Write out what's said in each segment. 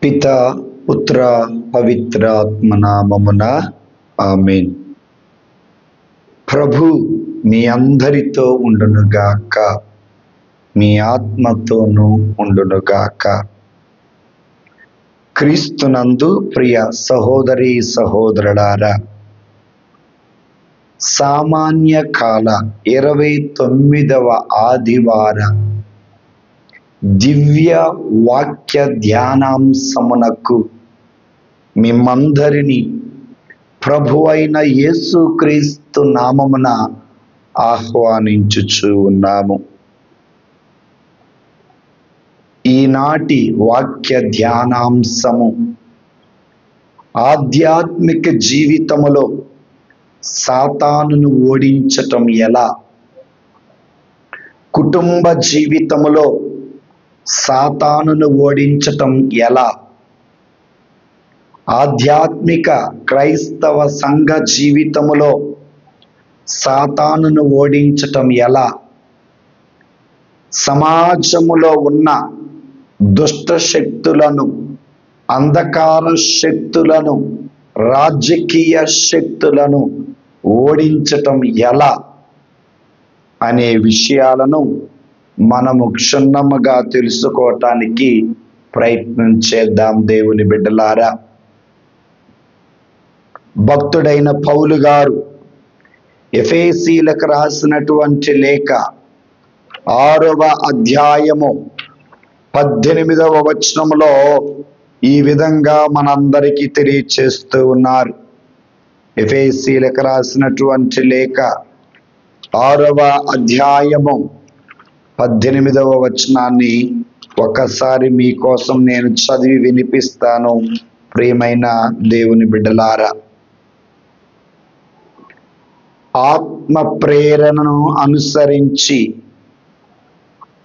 పిత పుత్ర పవిత్రాత్మ నామమున ఆమేన్. ప్రభు మీ అందరితో ఉండునుగాక, మీ ఆత్మతోనూ ఉండునుగాక. క్రీస్తునందు ప్రియ సహోదరి సహోదరులారా, సామాన్య కాల 29వ ఆదివార దివ్య వాక్య ధ్యానాంశమునకు మిమ్మందరినీ ప్రభువైన యేసుక్రీస్తు నామమున ఆహ్వానించుచు ఉన్నాము. ఈనాటి వాక్య ధ్యానాంశము ఆధ్యాత్మిక జీవితములో సాతానును ఓడించటం ఎలా, కుటుంబ జీవితములో సాతానును ఓడించటం ఎలా, ఆధ్యాత్మిక క్రైస్తవ సంఘ జీవితములో సాతానును ఓడించటం ఎలా, సమాజములో ఉన్న దుష్ట శక్తులను, అంధకార శక్తులను, రాజకీయ శక్తులను ఓడించటం ఎలా అనే విషయాలను మనము క్షుణ్ణముగా తెలుసుకోవటానికి ప్రయత్నం చేద్దాం. దేవుని బిడ్డలారా, భక్తుడైన పౌలు గారు ఎఫెసీలకు రాసినటువంటి లేఖ 6వ అధ్యాయము 18వ వచనములో ఈ విధంగా మనందరికీ తెలియచేస్తూ ఉన్నారు. ఎఫెసీలకు రాసినటువంటి లేఖ 6వ అధ్యాయము 18వ వచనాన్ని ఒకసారి మీకోసం నేను చదివి వినిపిస్తాను. ప్రియమైన దేవుని బిడ్డలారా, ఆత్మ ప్రేరణను అనుసరించి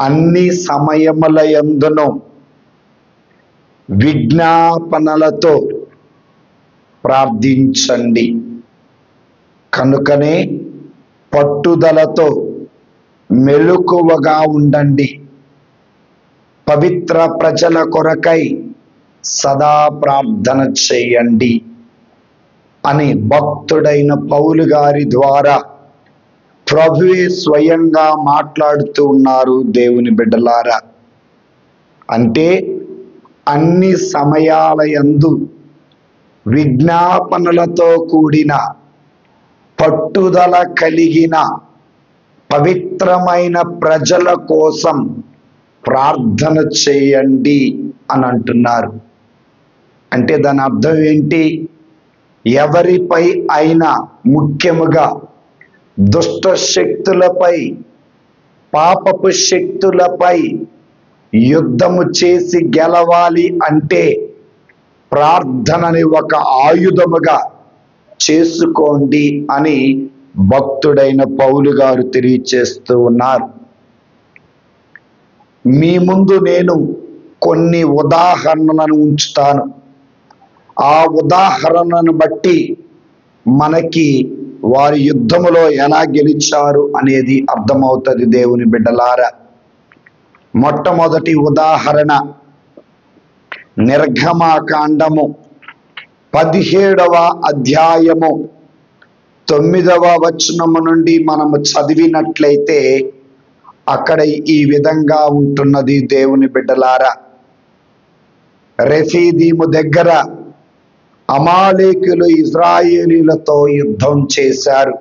అన్ని సమయముల యందును విజ్ఞాపనలతో ప్రార్థించండి. కనుకనే పట్టుదలతో మెలకువగా ఉండండి. పవిత్ర ప్రజల కొరకై సదా ప్రార్థన చేయండి అని భక్తుడైన పౌలు గారి ద్వారా ప్రభువే స్వయంగా మాట్లాడుతూ ఉన్నారు. దేవుని బిడ్డలారా, అంటే అన్ని సమయాల యందు విజ్ఞాపనలతో కూడిన పట్టుదల కలిగిన పవిత్రమైన ప్రజల కోసం ప్రార్థన చేయండి అని అంటున్నారు. అంటే దాని అర్థం ఏంటి? ఎవరిపై అయినా, ముఖ్యముగా దుష్ట శక్తులపై, పాపపు శక్తులపై యుద్ధము చేసి గెలవాలి అంటే ప్రార్థనని ఒక ఆయుధముగా చేసుకోండి అని భక్తుడైన పౌలు గారు తెలియచేస్తూ ఉన్నారు. మీ ముందు నేను కొన్ని ఉదాహరణలను ఉంచుతాను. ఆ ఉదాహరణను బట్టి మనకి వారి యుద్ధములో ఎలా గెలిచారు అనేది అర్థమవుతుంది. దేవుని బిడ్డలారా, మొట్టమొదటి ఉదాహరణ నిర్గమకాండము 17వ అధ్యాయము 9వ వచనము నుండి మనము చదివినట్లయితే అక్కడ ఈ విధంగా ఉంటున్నది. దేవుని బిడ్డలారా, రెఫీదీము దగ్గర అమాలేకులు ఇజ్రాయేలీలతో యుద్ధం చేశారు.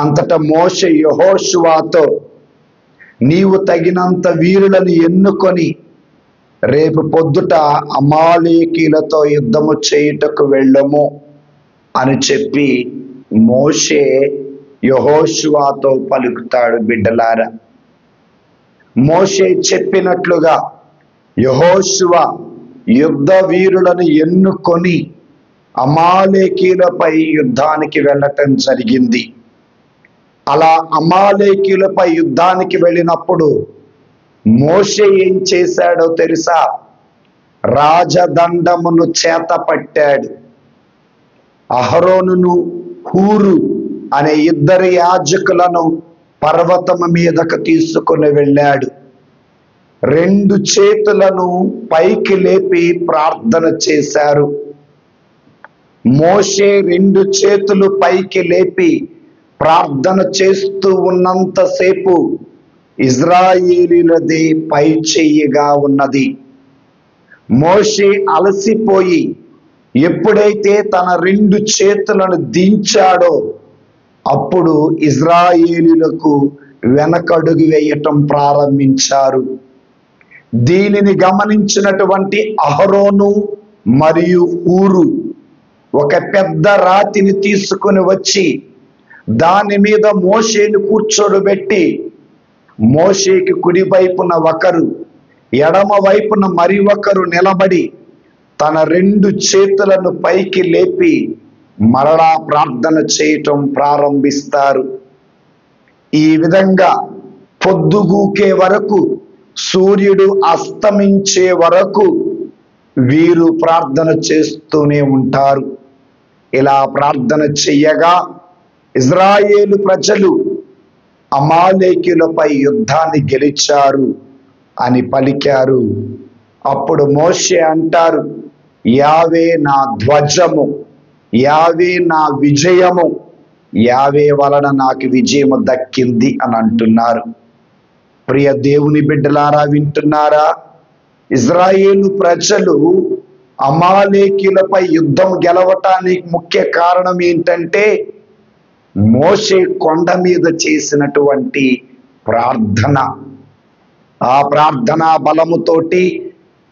అంతటా మోషే యెహోషువతో, నీవు తగినంత వీరులను ఎన్నుకొని రేపు పొద్దుట అమాలేకీలతో యుద్ధము చేయుటకు వెళ్ళము అని చెప్పి మోషే యెహోషువతో పలుకుతాడు. బిడ్డలారా, మోషే చెప్పినట్లుగా యెహోషువ యుద్ధ వీరులను ఎన్నుకొని అమాలేకీలపై యుద్ధానికి వెళ్ళటం జరిగింది. అలా అమాలేకీలపై యుద్ధానికి వెళ్ళినప్పుడు మోషే ఏం చేశాడో తెలుసా? రాజదండమును చేత పట్టాడు. అహరోనును, హూరు అనే ఇద్దరు యాజకులను పర్వతము మీదకు తీసుకుని వెళ్ళాడు. రెండు చేతులను పైకి లేపి ప్రార్థన చేశారు. మోషే రెండు చేతులు పైకి లేపి ప్రార్థన చేస్తూ ఉన్నంతసేపు ఇజ్రాయేలీలది పై చెయ్యిగా ఉన్నది. మోషే అలసిపోయి ఎప్పుడైతే తన రెండు చేతులను దించాడో అప్పుడు ఇజ్రాయేలీలకు వెనకడుగు వేయటం ప్రారంభించారు. దీనిని గమనించినటువంటి అహరోను మరియు ఊరు ఒక పెద్ద రాతిని తీసుకుని వచ్చి దాని మీద మోషేను కూర్చోబెట్టి మోషేకి కుడి వైపున ఒకరు, ఎడమ వైపున మరి ఒకరు నిలబడి తన రెండు చేతులను పైకి లేపి మరలా ప్రార్థన చేయటం ప్రారంభిస్తారు. ఈ విధంగా పొద్దుగూకే వరకు, సూర్యుడు అస్తమించే వరకు వీరు ప్రార్థన చేస్తూనే ఉంటారు. ఇలా ప్రార్థన చెయ్యగా ఇజ్రాయేలు ప్రజలు అమాలేకీయులపై యుద్ధాన్ని గెలిచారు అని పలికారు. అప్పుడు మోషే అంటారు, యావే నా ధ్వజము, యావే నా విజయము, యావే వలన నాకు విజయము దక్కింది అని అంటున్నారు. ప్రియ దేవుని బిడ్డలారా, వింటున్నారా? ఇజ్రాయేలు ప్రజలు అమాలేకీయులపై యుద్ధం గెలవటానికి ముఖ్య కారణం ఏంటంటే మోషే కొండ మీద చేసినటువంటి ప్రార్థన. ఆ ప్రార్థనా బలముతోటి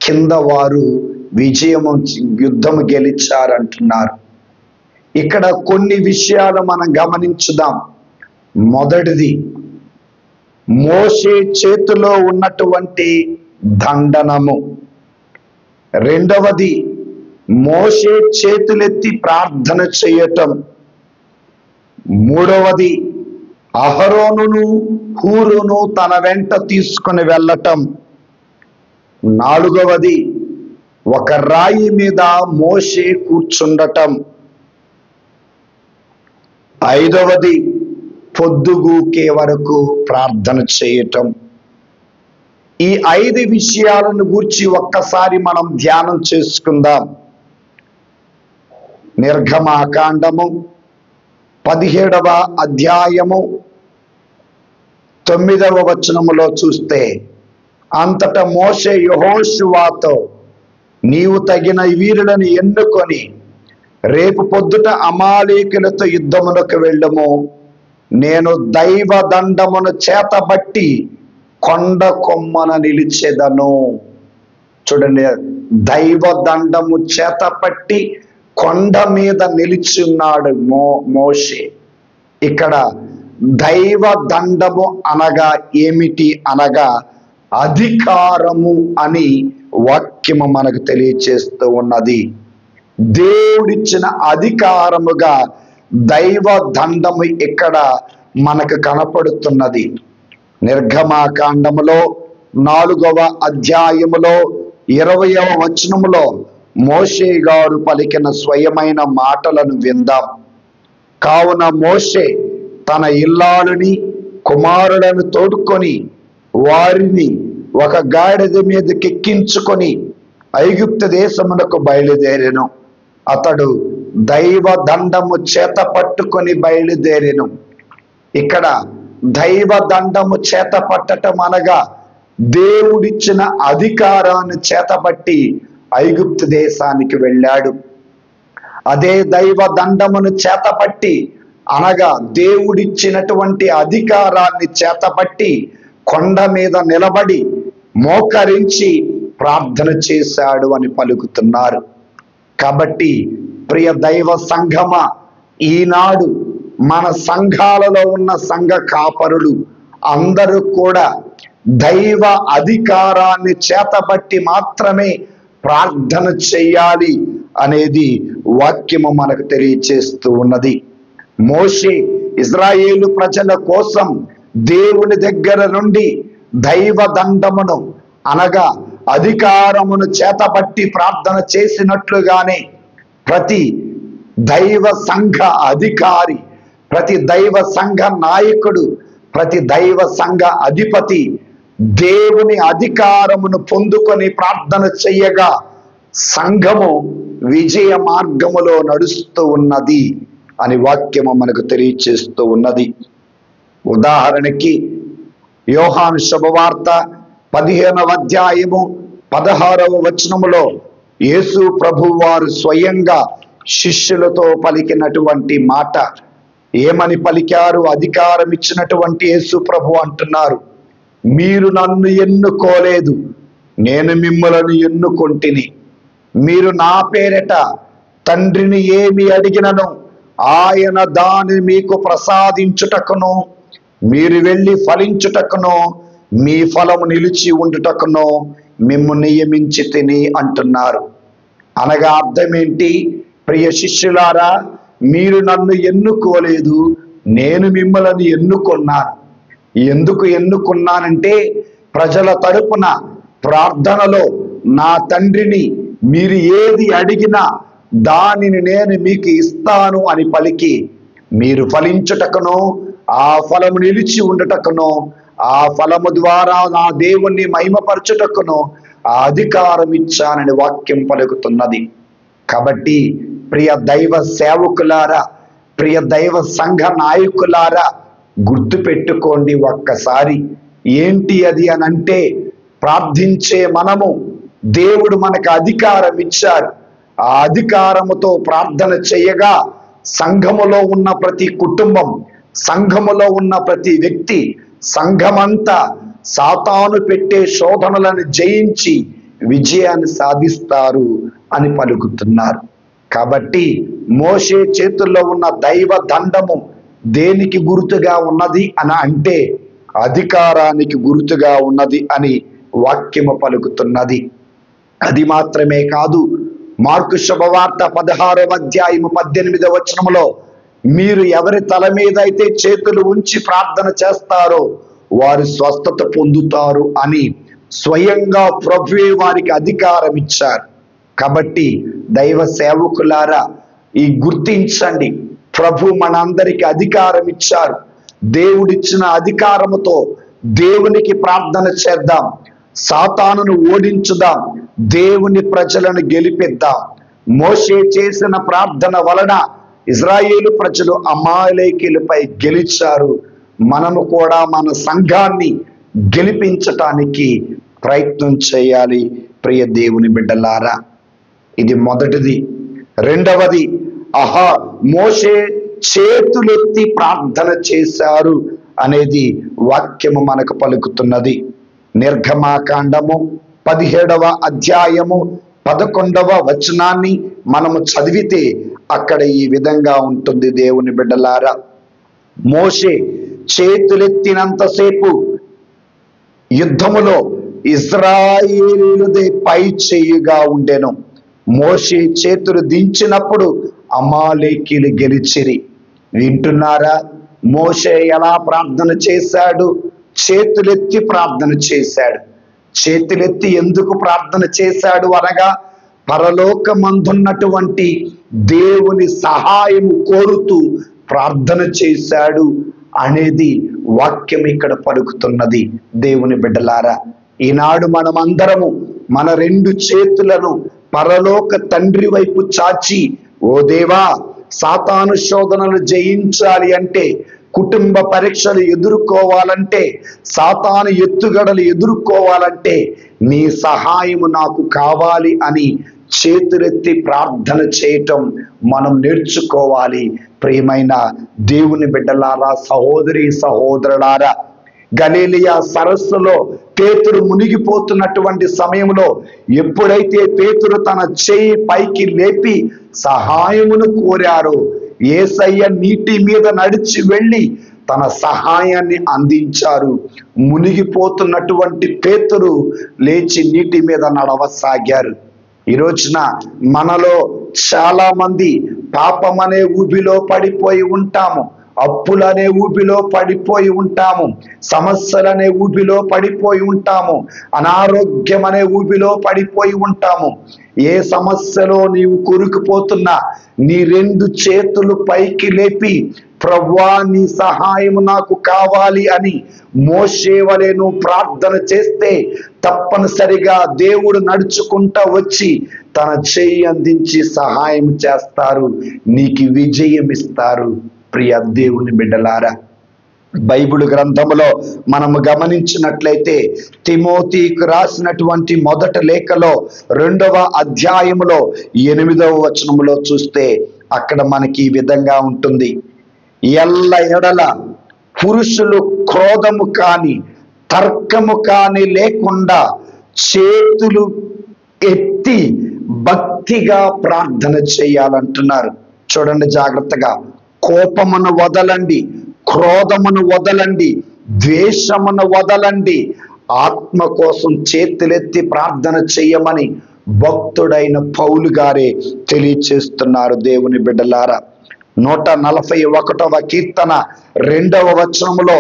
కింద వారు విజయము, యుద్ధం గెలిచారంటున్నారు. ఇక్కడ కొన్ని విషయాలు మనం గమనించుదాం. మొదటిది, మోషే చేతిలో ఉన్నటువంటి దండనము. రెండవది, మోషే చేతులెత్తి ప్రార్థన చేయటం. మూడవది, అహరోనును హూరును తన వెంట తీసుకుని వెళ్ళటం. నాలుగవది, ఒక రాయి మీద మోషే కూర్చుండటం. ఐదవది, పొద్దుగూకే వరకు ప్రార్థన చేయటం. ఈ 5 విషయాలను గూర్చి ఒక్కసారి మనం ధ్యానం చేసుకుందాం. నిర్గమాకాండము 17వ అధ్యాయము 9వ వచనములో చూస్తే, అంతట మోషే యెహోషువతో, నీవు తగిన వీరులను ఎన్నుకొని రేపు పొద్దుట అమాలేకులతో యుద్ధమునకు వెళ్ళము. నేను దైవ దండమును చేతబట్టి కొండ కొమ్మన నిలిచెదను. చూడండి, దైవ దండము చేతపట్టి కొండ మీద నిలిచున్నాడు మోషే. ఇక్కడ దైవ దండము అనగా ఏమిటి అనగా అధికారము అని వాక్యము మనకు తెలియచేస్తూ ఉన్నది. దేవుడిచ్చిన అధికారముగా దైవ దండము ఇక్కడ మనకు కనపడుతున్నది. నిర్గమాకాండములో 4వ అధ్యాయములో 20వ వచనములో మోషే గారు పలికిన స్వయమైన మాటలను విందాం. కావున మోషే తన ఇల్లాలుని కుమారులను తోడుకొని వారిని ఒక గాడిద మీదకి ఎక్కించుకొని ఐగుప్తు దేశమునకు బయలుదేరెను. అతడు దైవ దండము చేత పట్టుకొని బయలుదేరెను. ఇక్కడ దైవ దండము చేత పట్టటం అనగా దేవుడిచ్చిన అధికారాన్ని చేతబట్టి ఐగుప్తు దేశానికి వెళ్ళాడు. అదే దైవ దండమును చేతపట్టి అనగా దేవుడిచ్చినటువంటి అధికారాన్ని చేతపట్టి కొండ మీద నిలబడి మోకరించి ప్రార్థన చేశాడు అని పలుకుతున్నారు. కాబట్టి ప్రియ దైవ సంఘమ, ఈనాడు మన సంఘాలలో ఉన్న సంఘ కాపరులు అందరూ కూడా దైవ అధికారాన్ని చేతబట్టి మాత్రమే ప్రార్థన చెయ్యాలి అనేది వాక్యము మనకు తెలియచేస్తూ ఉన్నది. మోషే ఇజ్రాయేలు ప్రజల కోసం దేవుని దగ్గర నుండి దైవ దండమును అనగా అధికారమును చేతబట్టి ప్రార్థన చేసినట్లుగానే ప్రతి దైవ సంఘ అధికారి, ప్రతి దైవ సంఘ నాయకుడు, ప్రతి దైవ సంఘ అధిపతి దేవుని అధికారమును పొందుకొని ప్రార్థన చెయ్యగా సంఘము విజయ మార్గములో నడుస్తూ ఉన్నది అని వాక్యము మనకు తెలియచేస్తూ ఉన్నది. ఉదాహరణకి యోహాను శుభవార్త 15వ అధ్యాయము 16వ వచనములో యేసు ప్రభువారు స్వయంగా శిష్యులతో పలికినటువంటి మాట ఏమని పలికారు? అధికారం ఇచ్చినటువంటి యేసు ప్రభు అంటున్నారు, మీరు నన్ను ఎన్నుకోలేదు, నేను మిమ్మలను ఎన్నుకొంటిని. మీరు నా పేరట తండ్రిని ఏమి అడిగినను ఆయన దాని మీకు ప్రసాదించుటకును, మీరు వెళ్ళి ఫలించుటకును, మీ ఫలము నిలిచి ఉండుటకును మిమ్ము నియమించి తిని అంటున్నారు. అనగా అర్థం ఏంటి? ప్రియ శిష్యులారా, మీరు నన్ను ఎన్నుకోలేదు, నేను మిమ్మల్ని ఎన్నుకొన్నాను. ఎందుకు ఎన్నుకున్నానంటే ప్రజల తరపున ప్రార్థనలో నా తండ్రిని మీరు ఏది అడిగినా దానిని నేను మీకు ఇస్తాను అని పలికి మీరు ఫలించుటకును, ఆ ఫలము నిలిచి ఉండుటకును, ఆ ఫలము ద్వారా నా దేవుణ్ణి మహిమపరచుటకును ఆ అధికారం ఇచ్చానని వాక్యం పలుకుతున్నది. కాబట్టి ప్రియ దైవ సేవకులారా, ప్రియ దైవ సంఘ నాయకులారా, గుర్తు పెట్టుకోండి ఒక్కసారి. ఏంటి అది అని అంటే, ప్రార్థించే మనము దేవుడు మనకు అధికారం ఇచ్చారు. ఆ అధికారముతో ప్రార్థన చేయగా సంఘములో ఉన్న ప్రతి కుటుంబం, సంఘములో ఉన్న ప్రతి వ్యక్తి, సంఘమంతా సాతాను పెట్టే శోధనలను జయించి విజయాన్ని సాధిస్తారు అని పలుకుతున్నారు. కాబట్టి మోషే చేతుల్లో ఉన్న దైవ దండము దేనికి గుర్తుగా ఉన్నది అని అంటే అధికారానికి గుర్తుగా ఉన్నది అని వాక్యము పలుకుతున్నది. అది మాత్రమే కాదు, మార్కు శుభవార్త 16వ అధ్యాయము 18వ వచనములో మీరు ఎవరి తల మీద అయితే చేతులు ఉంచి ప్రార్థన చేస్తారో వారు స్వస్థత పొందుతారు అని స్వయంగా ప్రభువే వారికి అధికారం ఇచ్చారు. కాబట్టి దైవ సేవకులారా, ఈ గుర్తించండి, ప్రభు మనందరికి అధికారం ఇచ్చారు. దేవుడిచ్చిన అధికారముతో దేవునికి ప్రార్థన చేద్దాం, సాతానును ఓడించుదాం, దేవుని ప్రజలను గెలిపిద్దాం. మోషే చేసిన ప్రార్థన వలన ఇజ్రాయేలు ప్రజలు అమాలేకీయులపై గెలిచారు. మనము కూడా మన సంఘాన్ని గెలిపించటానికి ప్రయత్నం చేయాలి ప్రియ దేవుని బిడ్డలారా. ఇది మొదటిది. రెండవది, మోషే చేతులెత్తి ప్రార్థన చేశారు అనేది వాక్యము మనకు పలుకుతున్నది. నిర్గమాకాండము 17వ అధ్యాయము 11వ వచనాన్ని మనము చదివితే అక్కడ ఈ విధంగా ఉంటుంది. దేవుని బిడ్డలారా, మోషే చేతులెత్తినంతసేపు యుద్ధములో ఇజ్రాయేలీయులదే పై చేయుగా ఉండెను. మోషే చేతులు దించినప్పుడు అమాలేకీయులు గెలిచిరి. వింటున్నారా? మోషే ఎలా ప్రార్థన చేశాడు? చేతులెత్తి ప్రార్థన చేశాడు. చేతులెత్తి ఎందుకు ప్రార్థన చేశాడు అనగా పరలోకమందున్నటువంటి దేవుని సహాయము కోరుతూ ప్రార్థన చేశాడు అనేది వాక్యం ఇక్కడ పలుకుతున్నది. దేవుని బిడ్డలారా, ఈనాడు మనమందరము మన రెండు చేతులను పరలోక తండ్రి వైపు చాచి, ఓ దేవా, సాతాను శోధనలు జయించాలి అంటే, కుటుంబ పరీక్షలు ఎదుర్కోవాలంటే, సాతాను ఎత్తుగడలు ఎదుర్కోవాలంటే నీ సహాయము నాకు కావాలి అని చేతులెత్తి ప్రార్థన చేయటం మనం నేర్చుకోవాలి. ప్రియమైన దేవుని బిడ్డలారా, సహోదరి సహోదరులారా, గలీలియా సరస్సులో పేతురు మునిగిపోతున్నటువంటి సమయంలో ఎప్పుడైతే పేతురు తన చేయి పైకి లేపి సహాయమును కోరారో, యేసయ్య నీటి మీద నడిచి వెళ్ళి తన సహాయాన్ని అందించారు. మునిగిపోతున్నటువంటి పేతురు లేచి నీటి మీద నడవసాగారు. ఈ రోజున మనలో చాలా మంది పాపమనే ఊబిలో పడిపోయి ఉంటాము. అప్పులనే ఊబిలో పడిపోయి ఉంటాము, సమస్యలనే ఊబిలో పడిపోయి ఉంటాము, అనారోగ్యం అనే ఊబిలో పడిపోయి ఉంటాము. ఏ సమస్యలో నీవు కూరుకుపోతున్నా నీ రెండు చేతులు పైకి లేపి, ప్రభువా నీ సహాయం నాకు కావాలి అని మోషే వలె నువ్వు ప్రార్థన చేస్తే తప్పనిసరిగా దేవుడు నడుచుకుంటా వచ్చి తన చెయ్యి అందించి సహాయం చేస్తారు, నీకు విజయం ఇస్తారు. ప్రియ దేవుని బిడ్డలారా, బైబిల్ గ్రంథములో మనము గమనించినట్లయితే తిమోతికి రాసినటువంటి మొదటి లేఖలో 2వ అధ్యాయములో 8వ వచనములో చూస్తే అక్కడ మనకి ఈ విధంగా ఉంటుంది. ఎల్ల ఎడల పురుషులు క్రోధము కాని తర్కము కాని లేకుండా చేతులు ఎత్తి భక్తిగా ప్రార్థన చేయాలంటున్నారు. చూడండి జాగ్రత్తగా, కోపమును వదలండి, క్రోధమును వదలండి, ద్వేషమును వదలండి, ఆత్మ కోసం చేతులెత్తి ప్రార్థన చేయమని భక్తుడైన పౌలు గారే తెలియచేస్తున్నారు. దేవుని బిడ్డలారా, 141వ కీర్తన 2వ వచనములో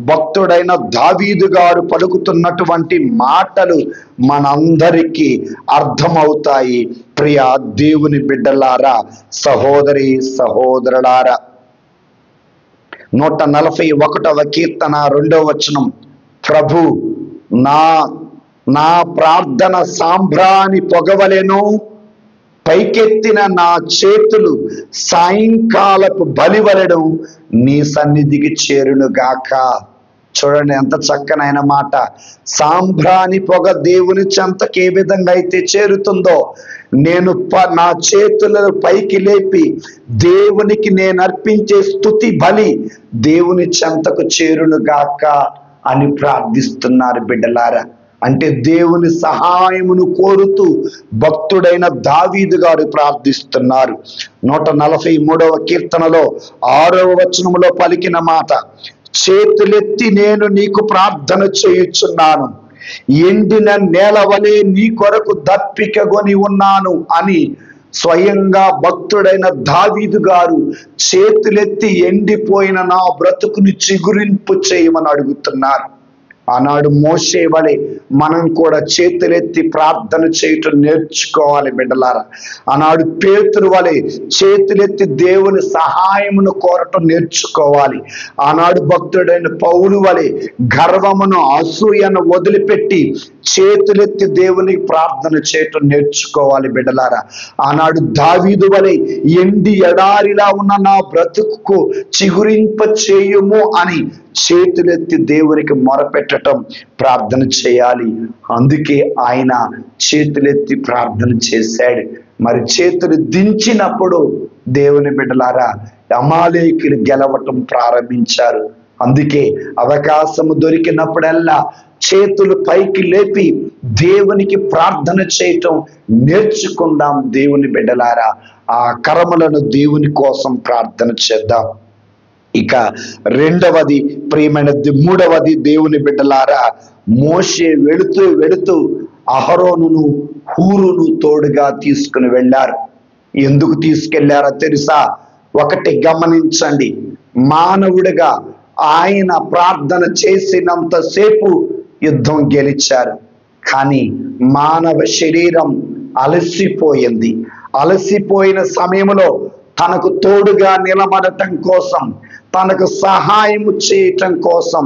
భక్తుడైన దావీదు గారు పలుకుతున్నటువంటి మాటలు మనందరికీ అర్థమవుతాయి. ప్రియ దేవుని బిడ్డలారా, సహోదరి సహోదరులారా, 141వ కీర్తన 2వ వచనం, ప్రభు నా ప్రార్థన సాంబ్రాణి పొగవలెను, పైకెత్తిన నా చేతులు సాయంకాలపు బలివలెను నీ సన్నిధికి చేరును గాక. చూడండి ఎంత చక్కనైన మాట. సాంబ్రాణి పొగ దేవుని చెంతకి ఏ విధంగా అయితే చేరుతుందో, నేను నా చేతులను పైకి లేపి దేవునికి నేను అర్పించే స్తుతి బలి దేవుని చెంతకు చేరును గాక అని ప్రార్థిస్తున్నారు బిడ్డలారా. అంటే దేవుని సహాయమును కోరుతూ భక్తుడైన దావీదు గారు ప్రార్థిస్తున్నారు. 143వ కీర్తనలో 6వ వచనములో పలికిన మాట, చేతులెత్తి నేను నీకు ప్రార్థన చేయుచున్నాను, ఎండిన నేల వలె నీ కొరకు దప్పికగొని ఉన్నాను అని స్వయంగా భక్తుడైన దావీదు గారు చేతులెత్తి ఎండిపోయిన నా బ్రతుకుని చిగురింపు చేయమని అడుగుతున్నారు. ఆనాడు మోషే వలె మనం కూడా చేతులెత్తి ప్రార్థన చేయటం నేర్చుకోవాలి బిడ్డలారా. ఆనాడు పేతురు వలె చేతులెత్తి దేవుని సహాయమును కోరటం నేర్చుకోవాలి. ఆనాడు భక్తుడైన పౌలు వలె గర్వమును అసూయను వదిలిపెట్టి చేతులెత్తి దేవునికి ప్రార్థన చేయటం నేర్చుకోవాలి బిడ్డలారా. ఆనాడు దావీదు వలె ఎండి ఎడారిలా ఉన్న నా బ్రతుకు చిగురింప చేయుము అని చేతులెత్తి దేవునికి మొరపెట్టడం ప్రార్థన చేయాలి. అందుకే ఆయన చేతులెత్తి ప్రార్థన చేశాడు. మరి చేతులు దించినప్పుడు దేవుని బిడ్డలారా అమాలేకీయులు గెలవటం ప్రారంభించారు. అందుకే అవకాశము దొరికినప్పుడల్లా చేతులు పైకి లేపి దేవునికి ప్రార్థన చేయటం నేర్చుకుందాం దేవుని బిడ్డలారా. ఆ కరములను దేవుని కోసం ప్రార్థన చేద్దాం. ఇక రెండవది ప్రియమైనది, మూడవది దేవుని బిడ్డలారా, మోషే వెళుతూ అహరోనును హూరును తోడుగా తీసుకుని వెళ్ళారు. ఎందుకు తీసుకెళ్లారో తెలుసా? ఒకటి గమనించండి, మానవుడిగా ఆయన ప్రార్థన చేసినంతసేపు యుద్ధం గెలిచారు. కానీ మానవ శరీరం అలసిపోయింది. అలసిపోయిన సమయంలో తనకు తోడుగా నిలబడటం కోసం, తనకు సహాయం చేయటం కోసం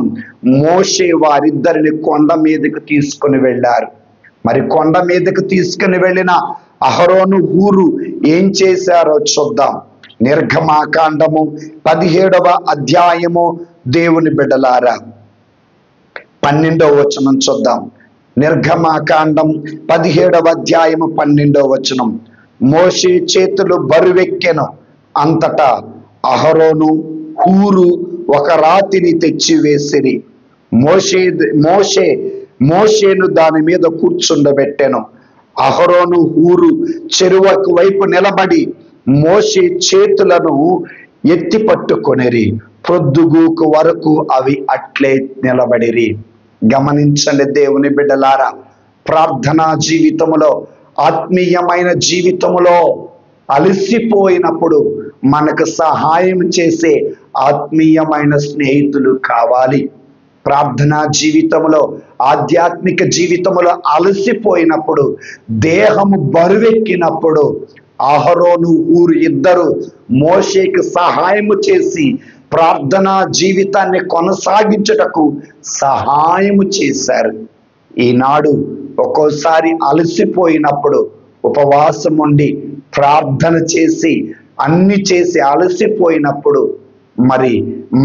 మోషే వారిద్దరిని కొండ మీదకు తీసుకుని వెళ్ళారు. మరి కొండ మీదకు తీసుకుని వెళ్ళిన అహరోను హూరు ఏం చేశారో చూద్దాం. నిర్గమాకాండము 17వ అధ్యాయము దేవుని బిడ్డలారా 12వ వచనం చూద్దాం. నిర్గమాకాండం 17వ అధ్యాయము 12వ వచనం. మోషే చేతులు బరువెక్కెను, అంతటా అహరోను హూరు ఒక రాతిని తెచ్చివేసిరి. మోషేను దాని మీద కూర్చుండబెట్టెను. అహరోను హూరు చెరువుకు వైపు నిలబడి మోషే చేతులను ఎత్తి పట్టుకొనిరి. పొద్దుగూకు వరకు అవి అట్లే నిలబడిరి. గమనించండి దేవుని బిడ్డలారా, ప్రార్థనా జీవితములో, ఆత్మీయమైన జీవితములో అలసిపోయినప్పుడు మనకు సహాయం చేసే ఆత్మీయమైన స్నేహితులు కావాలి. ప్రార్థనా జీవితంలో, ఆధ్యాత్మిక జీవితంలో అలసిపోయినప్పుడు, దేహము బరువెక్కినప్పుడు అహరోను ఊరు ఇద్దరు మోషేకి సహాయము చేసి ప్రార్థనా జీవితాన్ని కొనసాగించుటకు సహాయము చేశారు. ఈనాడు ఒక్కోసారి అలసిపోయినప్పుడు ఉపవాసం ఉండి ప్రార్థన చేసి అన్ని చేసి అలసిపోయినప్పుడు మరి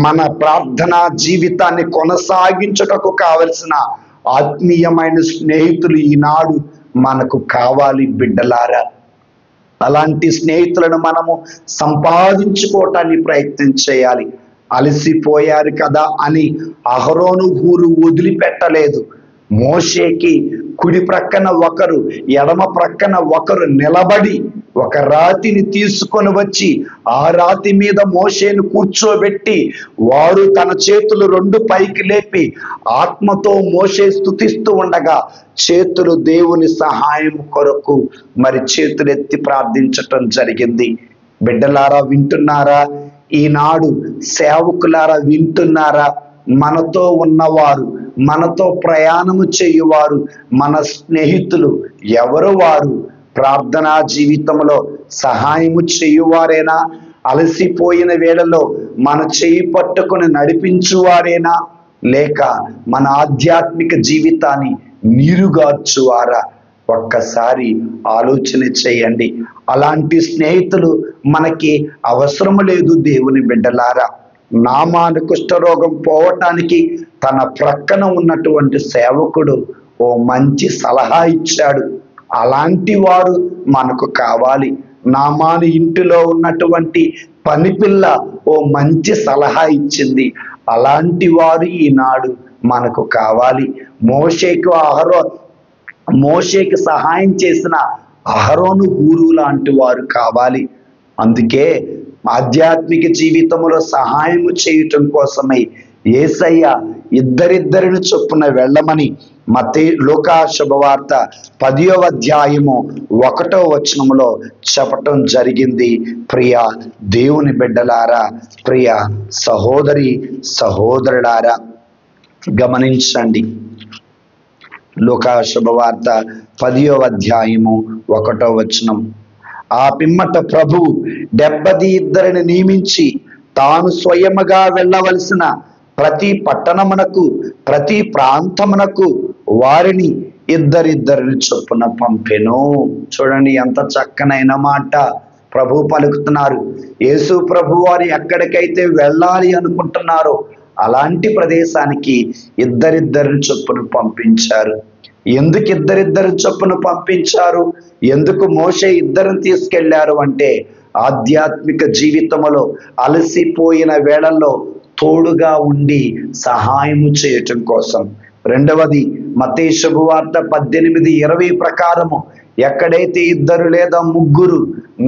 మన ప్రార్థనా జీవితాన్ని కొనసాగించుటకు కావలసిన ఆత్మీయమైన స్నేహితులు ఈనాడు మనకు కావాలి బిడ్డలారా. అలాంటి స్నేహితులను మనము సంపాదించుకోవటానికి ప్రయత్నం చేయాలి. అలసిపోయారు కదా అని అహరోను ఊరు వదిలిపెట్టలేదు. మోషేకి కుడి ప్రక్కన ఒకరు, ఎడమ ప్రక్కన ఒకరు నిలబడి ఒక రాతిని తీసుకొని వచ్చి ఆ రాతి మీద మోషేను కూర్చోబెట్టి వారు తన చేతులు రెండు పైకి లేపి ఆత్మతో మోషే స్తుతిస్తూ ఉండగా చేతులు దేవుని సహాయం కొరకు మరి చేతులెత్తి ప్రార్థించటం జరిగింది. బిడ్డలారా వింటున్నారా? ఈనాడు సేవకులారా వింటున్నారా? మనతో ఉన్నవారు, మనతో ప్రయాణము చేయువారు, మన స్నేహితులు ఎవరు వారు? ప్రార్థనా జీవితంలో సహాయము చేయువారేనా? అలసిపోయిన వేళలో మన చేయి పట్టుకుని నడిపించువారేనా? లేక మన ఆధ్యాత్మిక జీవితాన్ని నీరుగార్చువారా? ఒక్కసారి ఆలోచన చేయండి. అలాంటి స్నేహితులు మనకి అవసరం లేదు దేవుని బిడ్డలారా. నామాను కుష్ఠరోగం పోవటానికి తన ప్రక్కన ఉన్నటువంటి సేవకుడు ఓ మంచి సలహా ఇచ్చాడు. అలాంటి వారు మనకు కావాలి. నామాను ఇంటిలో ఉన్నటువంటి పనిపిల్ల ఓ మంచి సలహా ఇచ్చింది. అలాంటి వారు ఈనాడు మనకు కావాలి. మోషేకి సహాయం చేసిన అహరోను ఊరు లాంటి వారు కావాలి. అందుకే ఆధ్యాత్మిక జీవితంలో సహాయము చేయటం కోసమై యేసయ్య ఇద్దరిద్దరిని చొప్పున వెళ్ళమని లూకా శుభవార్త 10వ అధ్యాయము 1వ వచనములో చెప్పటం జరిగింది. ప్రియ దేవుని బిడ్డలారా, ప్రియ సహోదరి సహోదరులారా, గమనించండి. లూకా శుభవార్త 10వ అధ్యాయము 1వ వచనం. ఆ పిమ్మట ప్రభువు 72 నియమించి తాను స్వయముగా వెళ్ళవలసిన ప్రతి పట్టణమునకు ప్రతి ప్రాంతమునకు వారిని ఇద్దరిద్దరిని చొప్పున పంపెను. చూడండి ఎంత చక్కనైన మాట ప్రభు పలుకుతున్నారు. యేసు ప్రభు వారు ఎక్కడికైతే వెళ్ళాలి అనుకుంటున్నారో అలాంటి ప్రదేశానికి ఇద్దరిద్దరిని చొప్పున పంపించారు. ఎందుకు ఇద్దరిద్దరు చొప్పున పంపించారు? ఎందుకు మోషే ఇద్దరిని తీసుకెళ్లారు అంటే ఆధ్యాత్మిక జీవితంలో అలసిపోయిన వేళల్లో తోడుగా ఉండి సహాయము చేయటం కోసం. రెండవది మత్తయి శుభవార్త 18:20 ప్రకారము ఎక్కడైతే ఇద్దరు లేదా ముగ్గురు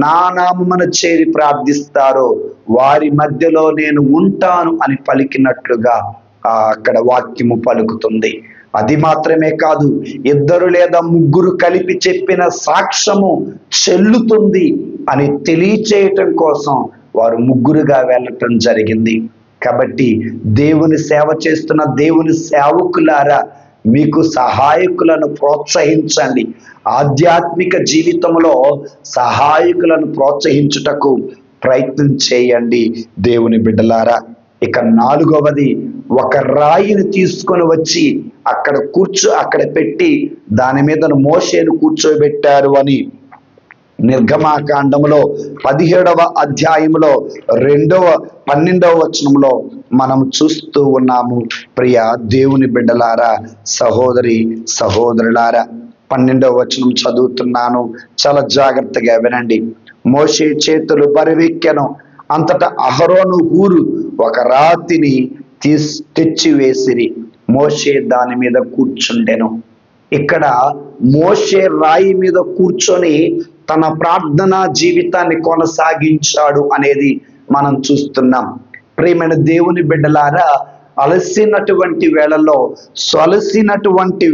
నా నామమున చేరి ప్రార్థిస్తారో వారి మధ్యలో నేను ఉంటాను అని పలికినట్లుగా అక్కడ వాక్యము పలుకుతుంది. అది మాత్రమే కాదు, ఇద్దరు లేదా ముగ్గురు కలిపి చెప్పిన సాక్ష్యము చెల్లుతుంది అని తెలియచేయటం కోసం వారు ముగ్గురుగా వెళ్ళటం జరిగింది. కాబట్టి దేవుని సేవ చేస్తున్న దేవుని సేవకులారా, మీకు సహాయకులను ప్రోత్సహించండి. ఆధ్యాత్మిక జీవితంలో సహాయకులను ప్రోత్సహించుటకు ప్రయత్నం చేయండి దేవుని బిడ్డలారా. ఇక 4వది, ఒక రాయిని తీసుకొని వచ్చి అక్కడ పెట్టి దాని మీద మోషేను కూర్చోబెట్టారు అని నిర్గమాకాండములో 17వ అధ్యాయములో 12వ వచనంలో మనం చూస్తూ ఉన్నాము. ప్రియ దేవుని బిడ్డలారా, సహోదరి సహోదరులారా, 12వ వచనం చదువుతున్నాను, చాలా జాగ్రత్తగా వినండి. మోషే చేతులు బరువెక్కెను, అంతటా అహరోను ఊరు ఒక రాతిని తెచ్చి వేసిరి, మోషే దాని మీద కూర్చుండెను. ఇక్కడ మోషే రాయి మీద కూర్చొని తన ప్రార్థనా జీవితాన్ని కొనసాగించాడు అనేది మనం చూస్తున్నాం. ప్రియమైన దేవుని బిడ్డలారా, అలసినటువంటి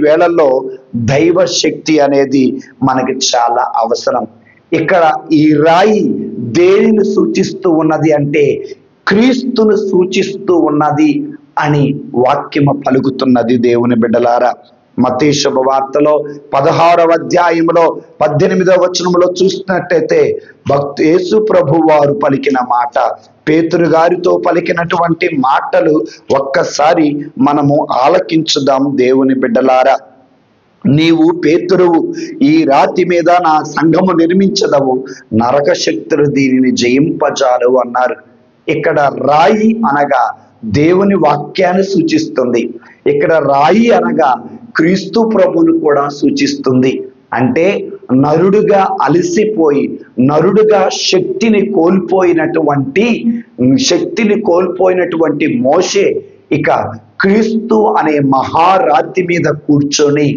వేళల్లో దైవ శక్తి అనేది మనకి చాలా అవసరం. ఇక్కడ ఈ రాయి దేనిని సూచిస్తూ ఉన్నది అంటే క్రీస్తును సూచిస్తూ ఉన్నది అని వాక్యము పలుకుతున్నది దేవుని బిడ్డలారా. మత్తయి శుభవార్తలో 16వ అధ్యాయంలో 18వ వచనంలో చూసినట్టయితే యేసు ప్రభు వారు పలికిన మాట, పేతురు గారితో పలికినటువంటి మాటలు ఒక్కసారి మనము ఆలకించుదాం దేవుని బిడ్డలారా. నీవు పేతురువు, ఈ రాతి మీద నా సంఘము నిర్మించదవు, నరక శక్తులు దీనిని జయింపజాలవు అన్నారు. ఇక్కడ రాయి అనగా దేవుని వాక్యాన్ని సూచిస్తుంది. ఇక్కడ రాయి అనగా క్రీస్తు ప్రభువును కూడా సూచిస్తుంది. అంటే నరుడుగా అలసిపోయి, నరుడుగా శక్తిని కోల్పోయినటువంటి మోషే ఇక క్రీస్తు అనే మహారాతి మీద కూర్చొని,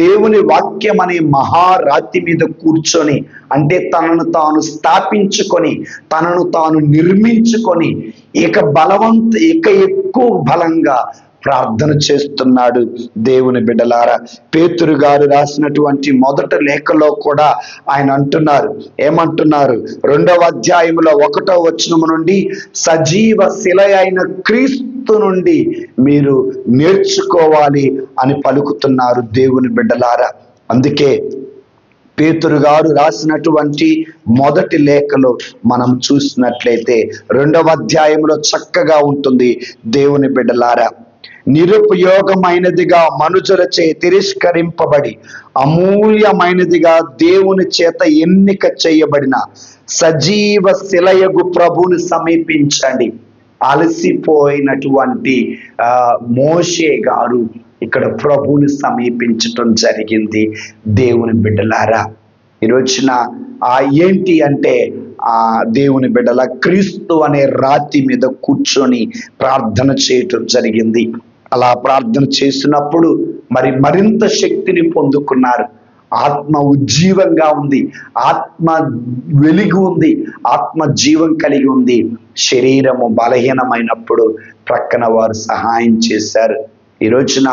దేవుని వాక్యం అనే మహారాతి మీద కూర్చొని, అంటే తనను తాను స్థాపించుకొని, తనను తాను నిర్మించుకొని ఇక ఎక్కువ బలంగా ప్రార్థన చేస్తున్నాడు దేవుని బిడ్డలారా. పేతురు గారు రాసినటువంటి మొదటి లేఖలో కూడా ఆయన ఏమంటున్నారు 2వ అధ్యాయంలో 1వ వచనం నుండి, సజీవ శిల అయిన క్రీస్తు నుండి మీరు నేర్చుకోవాలి అని పలుకుతున్నారు దేవుని బిడ్డలారా. అందుకే పేతురు గారు రాసినటువంటి మొదటి లేఖలో మనం చూసినట్లయితే 2వ అధ్యాయంలో చక్కగా ఉంటుంది దేవుని బిడ్డలారా. నిరుపయోగమైనదిగా మనుషులచే తిరస్కరింపబడి అమూల్యమైనదిగా దేవుని చేత ఎన్నిక చేయబడిన సజీవ శిలయగు ప్రభువుని సమీపించండి. అలసిపోయినటువంటి మోషే గారు ఇక్కడ ప్రభువుని సమీపించటం జరిగింది దేవుని బిడ్డలారా. ఈరోజున ఏంటి అంటే దేవుని బిడ్డల క్రీస్తు అనే రాతి మీద కూర్చొని ప్రార్థన చేయటం జరిగింది. అలా ప్రార్థన చేసినప్పుడు మరింత శక్తిని పొందుకున్నారు. ఆత్మ ఉజ్జీవంగా ఉంది, ఆత్మ వెలిగి ఉంది, ఆత్మ జీవం కలిగి ఉంది. శరీరము బలహీనమైనప్పుడు ప్రక్కన వారు సహాయం చేశారు. ఈ రోజున